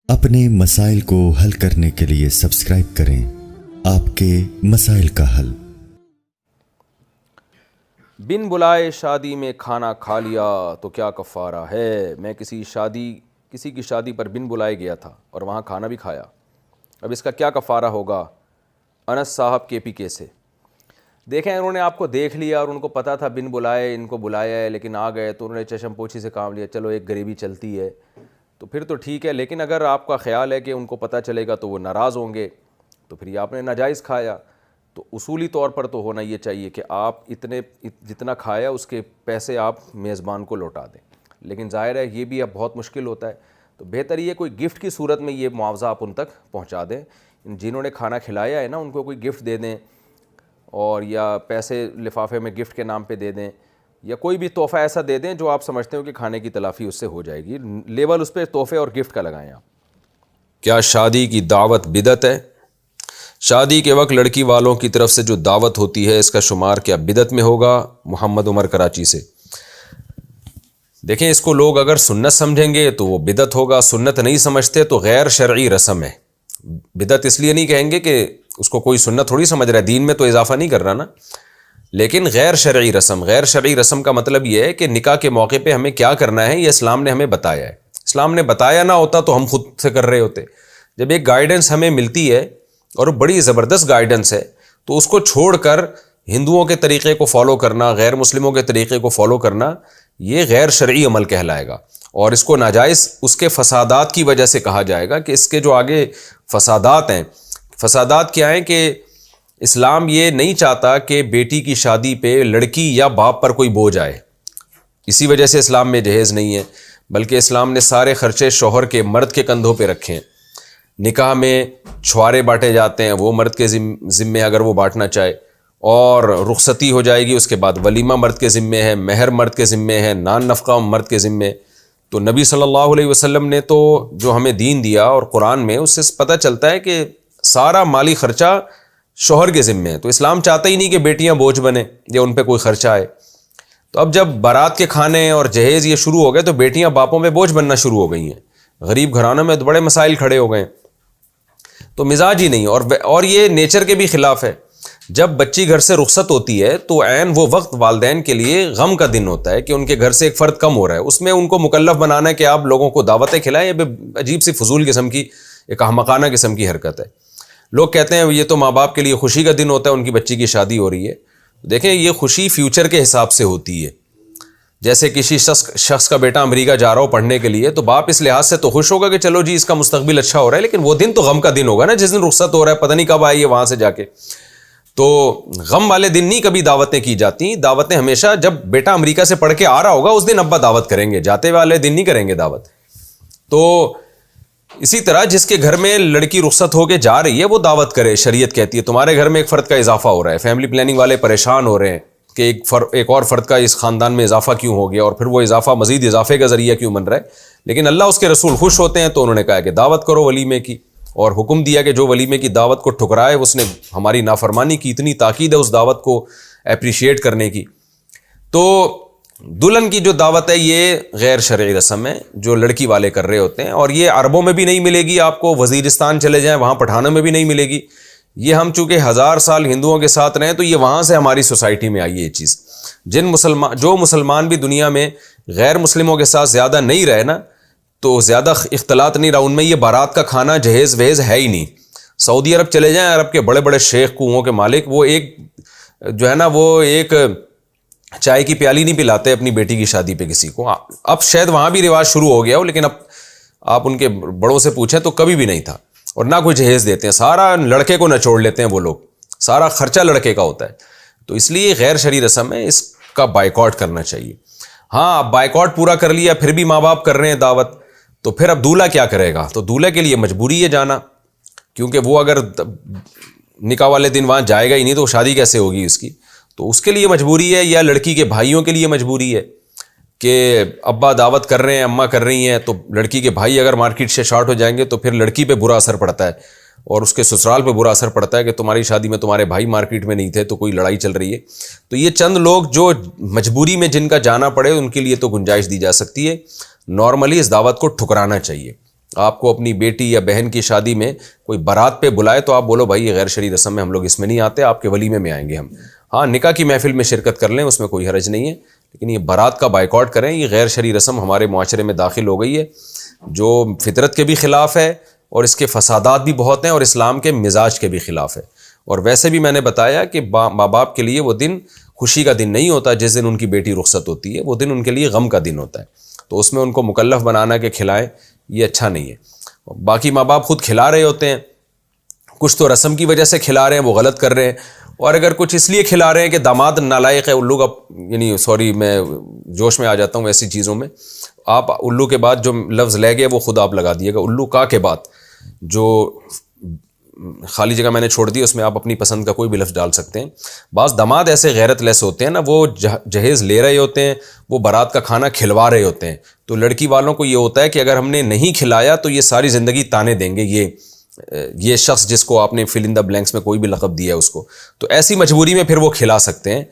اپنے مسائل کو حل کرنے کے لیے سبسکرائب کریں آپ کے مسائل کا حل۔ بن بلائے شادی میں کھانا کھا لیا تو کیا کفارہ ہے؟ میں کسی کی شادی پر بن بلائے گیا تھا اور وہاں کھانا بھی کھایا، اب اس کا کیا کفارہ ہوگا؟ انس صاحب KPK سے۔ دیکھیں، انہوں نے آپ کو دیکھ لیا اور ان کو پتہ تھا بن بلائے ان کو بلایا ہے، لیکن آ گئے تو انہوں نے چشم پوچھی سے کام لیا، چلو ایک غریبی چلتی ہے تو پھر تو ٹھیک ہے، لیکن اگر آپ کا خیال ہے کہ ان کو پتہ چلے گا تو وہ ناراض ہوں گے تو پھر یہ آپ نے ناجائز کھایا۔ تو اصولی طور پر تو ہونا یہ چاہیے کہ آپ جتنا کھایا اس کے پیسے آپ میزبان کو لوٹا دیں، لیکن ظاہر ہے یہ بھی اب بہت مشکل ہوتا ہے، تو بہتر یہ کوئی گفٹ کی صورت میں یہ معاوضہ آپ ان تک پہنچا دیں، جنہوں نے کھانا کھلایا ہے نا ان کو کوئی گفٹ دے دیں، اور یا پیسے لفافے میں گفٹ کے نام پہ دے دیں، یا کوئی بھی تحفہ ایسا دے دیں جو آپ سمجھتے ہو کہ کھانے کی تلافی اس سے ہو جائے گی، لیبل اس پہ تحفے اور گفٹ کا لگائیں آپ۔ کیا شادی کی دعوت بدعت ہے؟ شادی کے وقت لڑکی والوں کی طرف سے جو دعوت ہوتی ہے اس کا شمار کیا بدعت میں ہوگا؟ محمد عمر کراچی سے۔ دیکھیں، اس کو لوگ اگر سنت سمجھیں گے تو وہ بدعت ہوگا، سنت نہیں سمجھتے تو غیر شرعی رسم ہے۔ بدعت اس لیے نہیں کہیں گے کہ اس کو کوئی سنت تھوڑی سمجھ رہا ہے، دین میں تو اضافہ نہیں کر رہا نا، لیکن غیر شرعی رسم کا مطلب یہ ہے کہ نکاح کے موقع پہ ہمیں کیا کرنا ہے یہ اسلام نے ہمیں بتایا ہے۔ اسلام نے بتایا نہ ہوتا تو ہم خود سے کر رہے ہوتے۔ جب ایک گائیڈنس ہمیں ملتی ہے اور بڑی زبردست گائیڈنس ہے تو اس کو چھوڑ کر ہندوؤں کے طریقے کو فالو کرنا، غیر مسلموں کے طریقے کو فالو کرنا، یہ غیر شرعی عمل کہلائے گا، اور اس کو ناجائز اس کے فسادات کی وجہ سے کہا جائے گا کہ اس کے جو آگے فسادات ہیں۔ فسادات کیا ہیں کہ اسلام یہ نہیں چاہتا کہ بیٹی کی شادی پہ لڑکی یا باپ پر کوئی بوجھ آئے، اسی وجہ سے اسلام میں جہیز نہیں ہے، بلکہ اسلام نے سارے خرچے شوہر کے مرد کے کندھوں پہ رکھے ہیں۔ نکاح میں چھوارے بانٹے جاتے ہیں، وہ مرد کے ذمے اگر وہ بانٹنا چاہے، اور رخصتی ہو جائے گی، اس کے بعد ولیمہ مرد کے ذمے ہے، مہر مرد کے ذمے ہے، نان نفقہ مرد کے ذمے۔ تو نبی صلی اللہ علیہ وسلم نے تو جو ہمیں دین دیا اور قرآن میں، اس سے پتہ چلتا ہے کہ سارا مالی خرچہ شوہر کے ذمے ہے، تو اسلام چاہتا ہی نہیں کہ بیٹیاں بوجھ بنیں یا ان پہ کوئی خرچہ آئے۔ تو اب جب بارات کے کھانے اور جہیز یہ شروع ہو گئے تو بیٹیاں باپوں پہ بوجھ بننا شروع ہو گئی ہیں، غریب گھرانوں میں تو بڑے مسائل کھڑے ہو گئے ہیں، تو مزاج ہی نہیں، اور یہ نیچر کے بھی خلاف ہے۔ جب بچی گھر سے رخصت ہوتی ہے تو عین وہ وقت والدین کے لیے غم کا دن ہوتا ہے کہ ان کے گھر سے ایک فرد کم ہو رہا ہے، اس میں ان کو مکلف بنانا ہے کہ آپ لوگوں کو دعوتیں کھلائیں، یہ عجیب سی فضول قسم کی، ایک احمقانہ قسم کی حرکت ہے۔ لوگ کہتے ہیں یہ تو ماں باپ کے لیے خوشی کا دن ہوتا ہے، ان کی بچی کی شادی ہو رہی ہے۔ دیکھیں، یہ خوشی فیوچر کے حساب سے ہوتی ہے، جیسے کسی شخص کا بیٹا امریکہ جا رہا ہو پڑھنے کے لیے تو باپ اس لحاظ سے تو خوش ہوگا کہ چلو جی اس کا مستقبل اچھا ہو رہا ہے، لیکن وہ دن تو غم کا دن ہوگا نا جس دن رخصت ہو رہا ہے، پتہ نہیں کب آئی ہے وہاں سے جا کے۔ تو غم والے دن نہیں کبھی دعوتیں کی جاتی، دعوتیں ہمیشہ جب بیٹا امریکہ سے پڑھ کے آ رہا ہوگا اس دن ابا دعوت کریں گے، جاتے والے دن نہیں کریں گے دعوت۔ تو اسی طرح جس کے گھر میں لڑکی رخصت ہو کے جا رہی ہے وہ دعوت کرے، شریعت کہتی ہے تمہارے گھر میں ایک فرد کا اضافہ ہو رہا ہے، فیملی پلاننگ والے پریشان ہو رہے ہیں کہ ایک اور فرد کا اس خاندان میں اضافہ کیوں ہو گیا، اور پھر وہ اضافہ مزید اضافے کا ذریعہ کیوں بن رہا ہے، لیکن اللہ اس کے رسول خوش ہوتے ہیں تو انہوں نے کہا کہ دعوت کرو ولیمے کی، اور حکم دیا کہ جو ولیمے کی دعوت کو ٹھکرائے اس نے ہماری نافرمانی کی، اتنی تاکید ہے اس دعوت کو اپریشیٹ کرنے کی۔ تو دلہن کی جو دعوت ہے یہ غیر شرعی رسم ہے جو لڑکی والے کر رہے ہوتے ہیں، اور یہ عربوں میں بھی نہیں ملے گی آپ کو، وزیرستان چلے جائیں وہاں پٹھانوں میں بھی نہیں ملے گی، یہ ہم چونکہ 1000 سال ہندوؤں کے ساتھ رہے تو یہ وہاں سے ہماری سوسائٹی میں آئی ہے یہ چیز۔ جو مسلمان بھی دنیا میں غیر مسلموں کے ساتھ زیادہ نہیں رہے نا، تو زیادہ اختلاط نہیں رہا ان میں، یہ بارات کا کھانا جہیز وہیز ہے ہی نہیں۔ سعودی عرب چلے جائیں، عرب کے بڑے بڑے شیخ کنوؤں کے مالک، وہ ایک جو ہے نا وہ ایک چائے کی پیالی نہیں پلاتے اپنی بیٹی کی شادی پہ کسی کو۔ اب شاید وہاں بھی رواج شروع ہو گیا ہو، لیکن اب آپ ان کے بڑوں سے پوچھیں تو کبھی بھی نہیں تھا، اور نہ کوئی جہیز دیتے ہیں، سارا لڑکے کو نچوڑ لیتے ہیں وہ لوگ، سارا خرچہ لڑکے کا ہوتا ہے۔ تو اس لیے غیر شرعی رسم ہے، اس کا بائیکاٹ کرنا چاہیے۔ ہاں، اب بائیکاٹ پورا کر لیا پھر بھی ماں باپ کر رہے ہیں دعوت، تو پھر اب دولہا کیا کرے گا؟ تو دولہے کے لیے مجبوری ہے جانا، کیونکہ وہ اگر نکاح والے دن وہاں جائے گا ہی نہیں تو شادی کیسے ہوگی اس کی؟ تو اس کے لیے مجبوری ہے، یا لڑکی کے بھائیوں کے لیے مجبوری ہے کہ ابا دعوت کر رہے ہیں، اماں کر رہی ہیں، تو لڑکی کے بھائی اگر مارکیٹ سے شارٹ ہو جائیں گے تو پھر لڑکی پہ برا اثر پڑتا ہے، اور اس کے سسرال پہ برا اثر پڑتا ہے کہ تمہاری شادی میں تمہارے بھائی مارکیٹ میں نہیں تھے تو کوئی لڑائی چل رہی ہے۔ تو یہ چند لوگ جو مجبوری میں جن کا جانا پڑے ان کے لیے تو گنجائش دی جا سکتی ہے، نارملی اس دعوت کو ٹھکرانا چاہیے۔ آپ کو اپنی بیٹی یا بہن کی شادی میں کوئی بارات پہ بلائے تو آپ بولو بھائی یہ غیر شرعی رسم ہے، ہم لوگ اس میں نہیں آتے، آپ کے ولیمے میں آئیں گے ہم. ہاں نکاح کی محفل میں شرکت کر لیں، اس میں کوئی حرج نہیں ہے، لیکن یہ بارات کا بائیکاٹ کریں، یہ غیر شرعی رسم ہمارے معاشرے میں داخل ہو گئی ہے جو فطرت کے بھی خلاف ہے اور اس کے فسادات بھی بہت ہیں اور اسلام کے مزاج کے بھی خلاف ہے. اور ویسے بھی میں نے بتایا کہ ماں باپ کے لیے وہ دن خوشی کا دن نہیں ہوتا جس دن ان کی بیٹی رخصت ہوتی ہے، وہ دن ان کے لیے غم کا دن ہوتا ہے. تو اس میں ان کو مکلف بنانا کہ کھلائیں، یہ اچھا نہیں ہے. باقی ماں باپ خود کھلا رہے ہوتے ہیں، کچھ تو رسم کی وجہ سے کھلا رہے ہیں، وہ غلط کر رہے ہیں، اور اگر کچھ اس لیے کھلا رہے ہیں کہ داماد نالائق ہے، الو کا یعنی سوری میں جوش میں آ جاتا ہوں ایسی چیزوں میں، آپ الو کے بعد جو لفظ لے گئے وہ خود آپ لگا دیے گا، الو کا کے بعد جو خالی جگہ میں نے چھوڑ دی اس میں آپ اپنی پسند کا کوئی بھی لفظ ڈال سکتے ہیں. بعض داماد ایسے غیرت لیس ہوتے ہیں نا، وہ جہیز لے رہے ہوتے ہیں، وہ بارات کا کھانا کھلوا رہے ہوتے ہیں، تو لڑکی والوں کو یہ ہوتا ہے کہ اگر ہم نے نہیں کھلایا تو یہ ساری زندگی تانے دیں گے یہ شخص جس کو آپ نے فل ان دا بلینکس میں کوئی بھی لقب دیا ہے اس کو. تو ایسی مجبوری میں پھر وہ کھلا سکتے ہیں،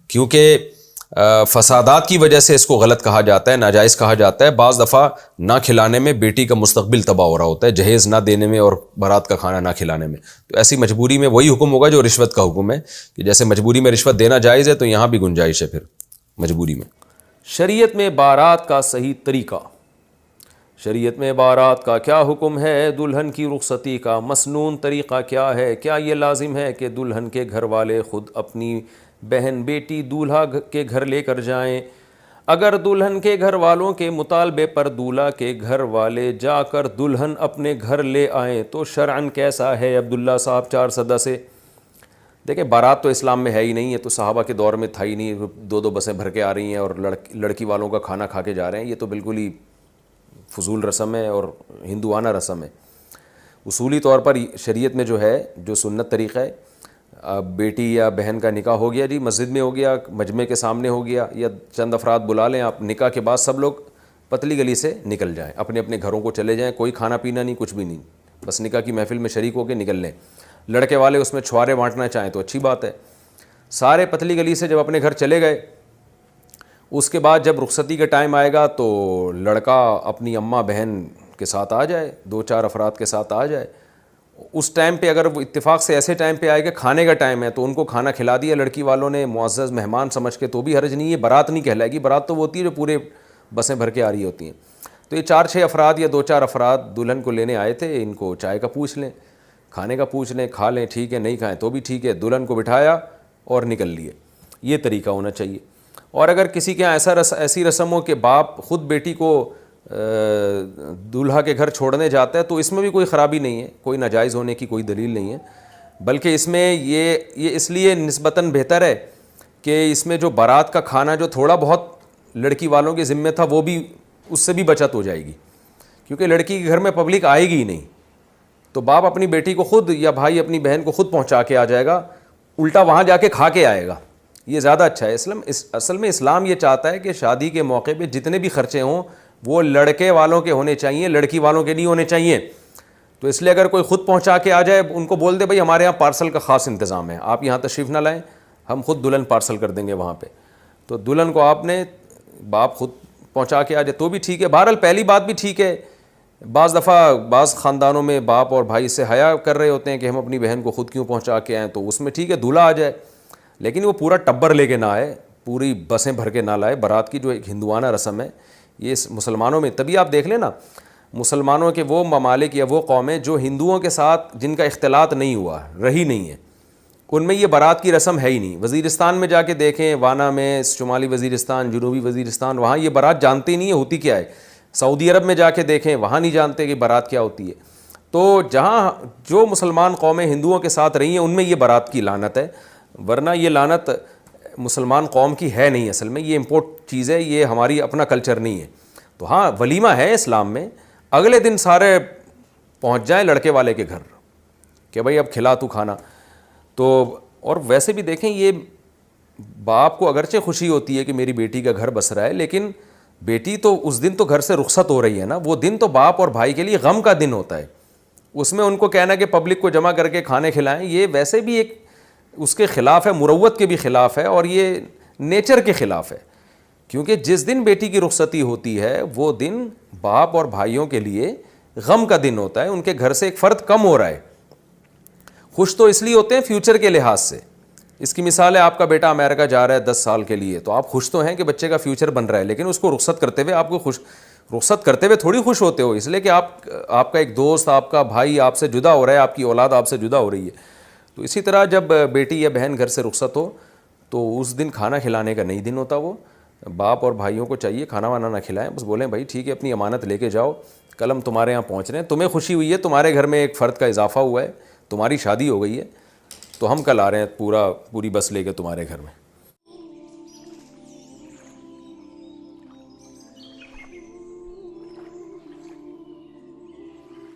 کیونکہ فسادات کی وجہ سے اس کو غلط کہا جاتا ہے، ناجائز کہا جاتا ہے. بعض دفعہ نہ کھلانے میں بیٹی کا مستقبل تباہ ہو رہا ہوتا ہے، جہیز نہ دینے میں اور بارات کا کھانا نہ کھلانے میں. تو ایسی مجبوری میں وہی حکم ہوگا جو رشوت کا حکم ہے، کہ جیسے مجبوری میں رشوت دینا جائز ہے تو یہاں بھی گنجائش ہے پھر مجبوری میں. شریعت میں بارات کا صحیح طریقہ. شریعت میں بارات کا کیا حکم ہے؟ دلہن کی رخصتی کا مسنون طریقہ کیا ہے؟ کیا یہ لازم ہے کہ دلہن کے گھر والے خود اپنی بہن بیٹی دولہا کے گھر لے کر جائیں؟ اگر دلہن کے گھر والوں کے مطالبے پر دولہا کے گھر والے جا کر دلہن اپنے گھر لے آئیں تو شرعاً کیسا ہے؟ عبداللہ صاحب 4 صدہ سے. دیکھیں بارات تو اسلام میں ہے ہی نہیں، ہے تو صحابہ کے دور میں تھا ہی نہیں. 2 بسیں بھر کے آ رہی ہیں اور لڑکی والوں کا کھانا کھا کے جا رہے ہیں، یہ تو بالکل ہی فضول رسم ہے اور ہندوانہ رسم ہے. اصولی طور پر شریعت میں جو ہے، جو سنت طریقہ ہے، بیٹی یا بہن کا نکاح ہو گیا جی، مسجد میں ہو گیا، مجمع کے سامنے ہو گیا، یا چند افراد بلا لیں آپ، نکاح کے بعد سب لوگ پتلی گلی سے نکل جائیں، اپنے اپنے گھروں کو چلے جائیں، کوئی کھانا پینا نہیں، کچھ بھی نہیں، بس نکاح کی محفل میں شریک ہو کے نکل لیں. لڑکے والے اس میں چھوارے بانٹنا چاہیں تو اچھی بات ہے. سارے پتلی گلی سے جب اپنے گھر چلے گئے، اس کے بعد جب رخصتی کا ٹائم آئے گا تو لڑکا اپنی اماں بہن کے ساتھ آ جائے، 2-4 افراد کے ساتھ آ جائے. اس ٹائم پہ اگر وہ اتفاق سے ایسے ٹائم پہ آئے کہ کھانے کا ٹائم ہے تو ان کو کھانا کھلا دیا لڑکی والوں نے معزز مہمان سمجھ کے، تو بھی حرج نہیں ہے. بارات نہیں کہلائے گی، بارات تو وہ ہوتی ہے جو پورے بسیں بھر کے آ رہی ہوتی ہیں. تو یہ 4-6 افراد یا 2-4 افراد دلہن کو لینے آئے تھے، ان کو چائے کا پوچھ لیں، کھانے کا پوچھ لیں، کھا لیں ٹھیک ہے، نہیں کھائیں تو بھی ٹھیک ہے، دلہن کو بٹھایا اور نکل لیے. یہ طریقہ ہونا چاہیے. اور اگر کسی کے یہاں ایسی رسم ہو کہ باپ خود بیٹی کو دولہا کے گھر چھوڑنے جاتا ہے تو اس میں بھی کوئی خرابی نہیں ہے، کوئی ناجائز ہونے کی کوئی دلیل نہیں ہے، بلکہ اس میں یہ اس لیے نسبتاً بہتر ہے کہ اس میں جو بارات کا کھانا جو تھوڑا بہت لڑکی والوں کے ذمہ تھا وہ بھی، اس سے بھی بچت ہو جائے گی، کیونکہ لڑکی کے گھر میں پبلک آئے گی ہی نہیں. تو باپ اپنی بیٹی کو خود یا بھائی اپنی بہن کو خود پہنچا کے آ جائے گا، الٹا وہاں جا کے کھا کے آئے گا. یہ زیادہ اچھا ہے. اصل میں اسلام یہ چاہتا ہے کہ شادی کے موقع پہ جتنے بھی خرچے ہوں وہ لڑکے والوں کے ہونے چاہیے، لڑکی والوں کے نہیں ہونے چاہیے. تو اس لیے اگر کوئی خود پہنچا کے آ جائے، ان کو بول دے بھائی ہمارے یہاں پارسل کا خاص انتظام ہے، آپ یہاں تشریف نہ لائیں، ہم خود دلہن پارسل کر دیں گے وہاں پہ. تو دلہن کو آپ نے باپ خود پہنچا کے آ جائے تو بھی ٹھیک ہے. بہرحال پہلی بات بھی ٹھیک ہے. بعض دفعہ بعض خاندانوں میں باپ اور بھائی سے حیا کر رہے ہوتے ہیں کہ ہم اپنی بہن کو خود کیوں پہنچا کے آئیں، تو اس میں ٹھیک ہے دولہا آ جائے، لیکن وہ پورا ٹبر لے کے نہ آئے، پوری بسیں بھر کے نہ لائے. بارات کی جو ایک ہندوانہ رسم ہے یہ مسلمانوں میں، تبھی آپ دیکھ لیں نا، مسلمانوں کے وہ ممالک یا وہ قومیں جو ہندوؤں کے ساتھ جن کا اختلاط نہیں ہوا، رہی نہیں ہے، ان میں یہ بارات کی رسم ہے ہی نہیں. وزیرستان میں جا کے دیکھیں، وانا میں، شمالی وزیرستان، جنوبی وزیرستان، وہاں یہ بارات جانتے نہیں ہے ہوتی کیا ہے. سعودی عرب میں جا کے دیکھیں، وہاں نہیں جانتے کہ بارات کیا ہوتی ہے. تو جہاں جو مسلمان قومیں ہندوؤں کے ساتھ رہی ہیں ان میں یہ بارات کی لعنت ہے، ورنہ یہ لعنت مسلمان قوم کی ہے نہیں. اصل میں یہ امپورٹ چیز ہے، یہ ہماری اپنا کلچر نہیں ہے. تو ہاں ولیمہ ہے اسلام میں، اگلے دن سارے پہنچ جائیں لڑکے والے کے گھر کہ بھائی اب کھلا تو کھانا. تو اور ویسے بھی دیکھیں، یہ باپ کو اگرچہ خوشی ہوتی ہے کہ میری بیٹی کا گھر بس رہا ہے، لیکن بیٹی تو اس دن تو گھر سے رخصت ہو رہی ہے نا، وہ دن تو باپ اور بھائی کے لیے غم کا دن ہوتا ہے. اس میں ان کو کہنا کہ پبلک کو جمع کر کے کھانے کھلائیں، یہ ویسے بھی ایک اس کے خلاف ہے، مروت کے بھی خلاف ہے، اور یہ نیچر کے خلاف ہے. کیونکہ جس دن بیٹی کی رخصتی ہوتی ہے وہ دن باپ اور بھائیوں کے لیے غم کا دن ہوتا ہے, ان کے گھر سے ایک فرد کم ہو رہا ہے. خوش تو اس لیے ہوتے ہیں فیوچر کے لحاظ سے. اس کی مثال ہے, آپ کا بیٹا امریکہ جا رہا ہے 10 سال کے لیے, تو آپ خوش تو ہیں کہ بچے کا فیوچر بن رہا ہے, لیکن اس کو رخصت کرتے ہوئے آپ کو رخصت کرتے ہوئے تھوڑی خوش ہوتے ہو, اس لیے کہ آپ کا ایک دوست, آپ کا بھائی آپ سے جدا ہو رہا ہے, آپ کی اولاد آپ سے جدا ہو رہی ہے. تو اسی طرح جب بیٹی یا بہن گھر سے رخصت ہو تو اس دن کھانا کھلانے کا نہیں دن ہوتا. وہ باپ اور بھائیوں کو چاہیے کھانا وانا نہ کھلائیں, بس بولیں بھائی ٹھیک ہے اپنی امانت لے کے جاؤ, کل ہم تمہارے یہاں پہنچ رہے ہیں, تمہیں خوشی ہوئی ہے تمہارے گھر میں ایک فرد کا اضافہ ہوا ہے, تمہاری شادی ہو گئی ہے, تو ہم کل آ رہے ہیں پوری بس لے کے تمہارے گھر میں.